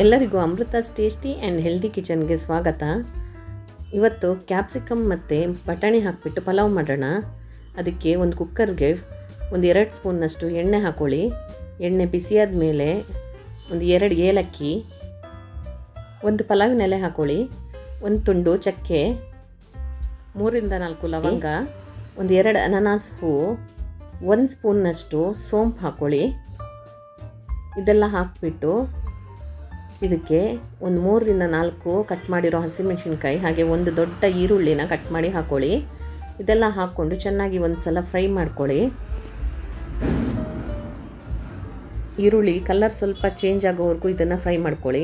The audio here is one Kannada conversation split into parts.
ಎಲ್ಲರಿಗೂ ಅಮೃತಾಸ್ ಟೇಸ್ಟಿ ಆ್ಯಂಡ್ ಹೆಲ್ದಿ ಕಿಚನ್ಗೆ ಸ್ವಾಗತ. ಇವತ್ತು ಕ್ಯಾಪ್ಸಿಕಮ್ ಮತ್ತು ಬಟಾಣಿ ಹಾಕಿಬಿಟ್ಟು ಪಲಾವ್ ಮಾಡೋಣ. ಅದಕ್ಕೆ ಒಂದು ಕುಕ್ಕರ್ಗೆ ಒಂದು 2 ಸ್ಪೂನ್ನಷ್ಟು ಎಣ್ಣೆ ಹಾಕ್ಕೊಳ್ಳಿ. ಎಣ್ಣೆ ಬಿಸಿಯಾದ ಮೇಲೆ ಒಂದು 2 ಏಲಕ್ಕಿ, ಒಂದು ಪಲಾವಿನ ಎಲೆ ಹಾಕ್ಕೊಳ್ಳಿ, ಒಂದು ತುಂಡು ಚಕ್ಕೆ, 3 ರಿಂದ 4 ಲವಂಗ, ಒಂದು 2 ಅನಾನಸ್ ಹೂವು, 1 ಸ್ಪೂನ್ನಷ್ಟು ಸೋಂಪು ಹಾಕ್ಕೊಳ್ಳಿ. ಇದೆಲ್ಲ ಹಾಕಿಬಿಟ್ಟು ಇದಕ್ಕೆ ಒಂದು 3 ರಿಂದ 4 ಕಟ್ ಮಾಡಿರೋ ಹಸಿಮೆಣಸಿನ್ಕಾಯಿ ಹಾಗೆ ಒಂದು ದೊಡ್ಡ ಈರುಳ್ಳಿನ ಕಟ್ ಮಾಡಿ ಹಾಕ್ಕೊಳ್ಳಿ. ಇದೆಲ್ಲ ಹಾಕ್ಕೊಂಡು ಚೆನ್ನಾಗಿ ಒಂದು ಸಲ ಫ್ರೈ ಮಾಡ್ಕೊಳ್ಳಿ. ಈರುಳ್ಳಿ ಕಲರ್ ಸ್ವಲ್ಪ ಚೇಂಜ್ ಆಗೋವರೆಗೂ ಇದನ್ನು ಫ್ರೈ ಮಾಡ್ಕೊಳ್ಳಿ.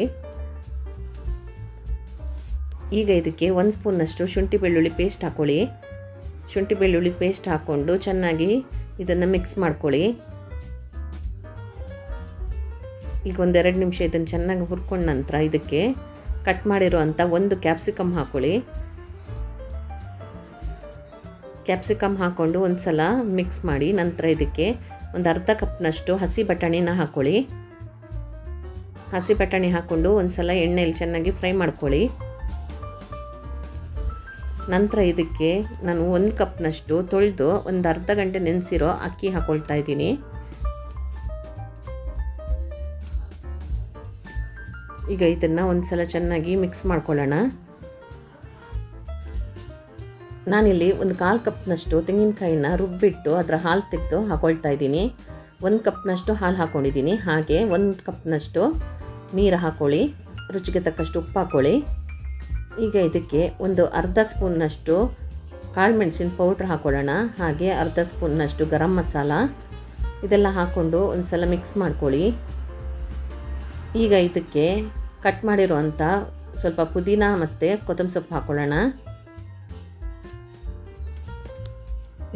ಈಗ ಇದಕ್ಕೆ 1 ಸ್ಪೂನ್ನಷ್ಟು ಶುಂಠಿ ಬೆಳ್ಳುಳ್ಳಿ ಪೇಸ್ಟ್ ಹಾಕ್ಕೊಳ್ಳಿ. ಶುಂಠಿ ಬೆಳ್ಳುಳ್ಳಿ ಪೇಸ್ಟ್ ಹಾಕ್ಕೊಂಡು ಚೆನ್ನಾಗಿ ಇದನ್ನು ಮಿಕ್ಸ್ ಮಾಡ್ಕೊಳ್ಳಿ. ಈಗ ಒಂದು 2 ನಿಮಿಷ ಇದನ್ನು ಚೆನ್ನಾಗಿ ಹುರ್ಕೊಂಡ ನಂತರ ಇದಕ್ಕೆ ಕಟ್ ಮಾಡಿರುವಂಥ ಒಂದು ಕ್ಯಾಪ್ಸಿಕಮ್ ಹಾಕ್ಕೊಳ್ಳಿ. ಕ್ಯಾಪ್ಸಿಕಮ್ ಹಾಕ್ಕೊಂಡು ಒಂದು ಸಲ ಮಿಕ್ಸ್ ಮಾಡಿ ನಂತರ ಇದಕ್ಕೆ ಒಂದು ಅರ್ಧ ಕಪ್ನಷ್ಟು ಹಸಿ ಬಟಾಣಿನ ಹಾಕ್ಕೊಳ್ಳಿ. ಹಸಿ ಬಟಾಣಿ ಹಾಕ್ಕೊಂಡು ಒಂದು ಸಲ ಎಣ್ಣೆಯಲ್ಲಿ ಚೆನ್ನಾಗಿ ಫ್ರೈ ಮಾಡ್ಕೊಳ್ಳಿ. ನಂತರ ಇದಕ್ಕೆ ನಾನು 1 ಕಪ್ನಷ್ಟು ತೊಳೆದು ಒಂದು ಅರ್ಧ ಗಂಟೆ ನೆನೆಸಿರೋ ಅಕ್ಕಿ ಹಾಕ್ಕೊಳ್ತಾ ಇದ್ದೀನಿ. ಈಗ ಇದನ್ನು ಒಂದು ಸಲ ಚೆನ್ನಾಗಿ ಮಿಕ್ಸ್ ಮಾಡ್ಕೊಳ್ಳೋಣ. ನಾನಿಲ್ಲಿ ಒಂದು 1/4 ಕಪ್ನಷ್ಟು ತೆಂಗಿನಕಾಯಿನ ರುಬ್ಬಿಟ್ಟು ಅದರ ಹಾಲು ತೆಗೆದು ಹಾಕ್ಕೊಳ್ತಾ ಇದ್ದೀನಿ. 1 ಕಪ್ನಷ್ಟು ಹಾಲು ಹಾಕ್ಕೊಂಡಿದ್ದೀನಿ. ಹಾಗೆ 1 ಕಪ್ನಷ್ಟು ನೀರು ಹಾಕ್ಕೊಳ್ಳಿ. ರುಚಿಗೆ ತಕ್ಕಷ್ಟು ಉಪ್ಪು ಹಾಕ್ಕೊಳ್ಳಿ. ಈಗ ಇದಕ್ಕೆ ಒಂದು ಅರ್ಧ ಸ್ಪೂನ್ನಷ್ಟು ಕಾಳು ಮೆಣಸಿನ ಪೌಡ್ರ್ ಹಾಕ್ಕೊಳ್ಳೋಣ. ಹಾಗೆ ಅರ್ಧ ಸ್ಪೂನ್ನಷ್ಟು ಗರಂ ಮಸಾಲ ಇದೆಲ್ಲ ಹಾಕ್ಕೊಂಡು ಒಂದು ಸಲ ಮಿಕ್ಸ್ ಮಾಡ್ಕೊಳ್ಳಿ. ಈಗ ಇದಕ್ಕೆ ಕಟ್ ಮಾಡಿರುವಂಥ ಸ್ವಲ್ಪ ಪುದೀನ ಮತ್ತು ಕೊತ್ತಂಬರಿ ಸೊಪ್ಪು ಹಾಕ್ಕೊಳ್ಳೋಣ.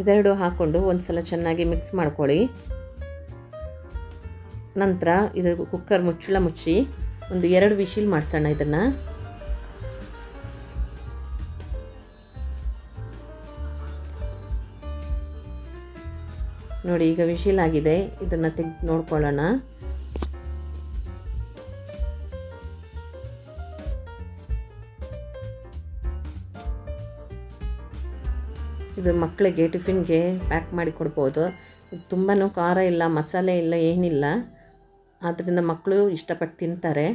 ಇದೆರಡು ಹಾಕ್ಕೊಂಡು ಒಂದು ಸಲ ಚೆನ್ನಾಗಿ ಮಿಕ್ಸ್ ಮಾಡ್ಕೊಳ್ಳಿ. ನಂತರ ಇದು ಕುಕ್ಕರ್ ಮುಚ್ಚಳ ಮುಚ್ಚಿ ಒಂದು 2 ವಿಶಿಲ್ ಮಾಡಿಸೋಣ. ಇದನ್ನು ನೋಡಿ, ಈಗ ವಿಶಿಲ್ ಆಗಿದೆ. ಇದನ್ನು ತೆಗೆದು ನೋಡ್ಕೊಳ್ಳೋಣ. ಇದು ಮಕ್ಕಳಿಗೆ ಟಿಫಿನ್ಗೆ ಪ್ಯಾಕ್ ಮಾಡಿ ಕೊಡ್ಬೋದು. ಇದು ತುಂಬಾ ಖಾರ ಇಲ್ಲ, ಮಸಾಲೆ ಇಲ್ಲ, ಏನಿಲ್ಲ. ಆದ್ದರಿಂದ ಮಕ್ಕಳು ಇಷ್ಟಪಟ್ಟು ತಿಂತಾರೆ.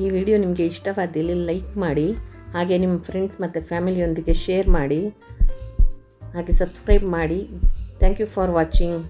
ಈ ವಿಡಿಯೋ ನಿಮಗೆ ಇಷ್ಟವಾದಲ್ಲಿ ಲೈಕ್ ಮಾಡಿ, ಹಾಗೆ ನಿಮ್ಮ ಫ್ರೆಂಡ್ಸ್ ಮತ್ತು ಫ್ಯಾಮಿಲಿಯೊಂದಿಗೆ ಶೇರ್ ಮಾಡಿ, ಹಾಗೆ ಸಬ್ಸ್ಕ್ರೈಬ್ ಮಾಡಿ. Thank you for watching.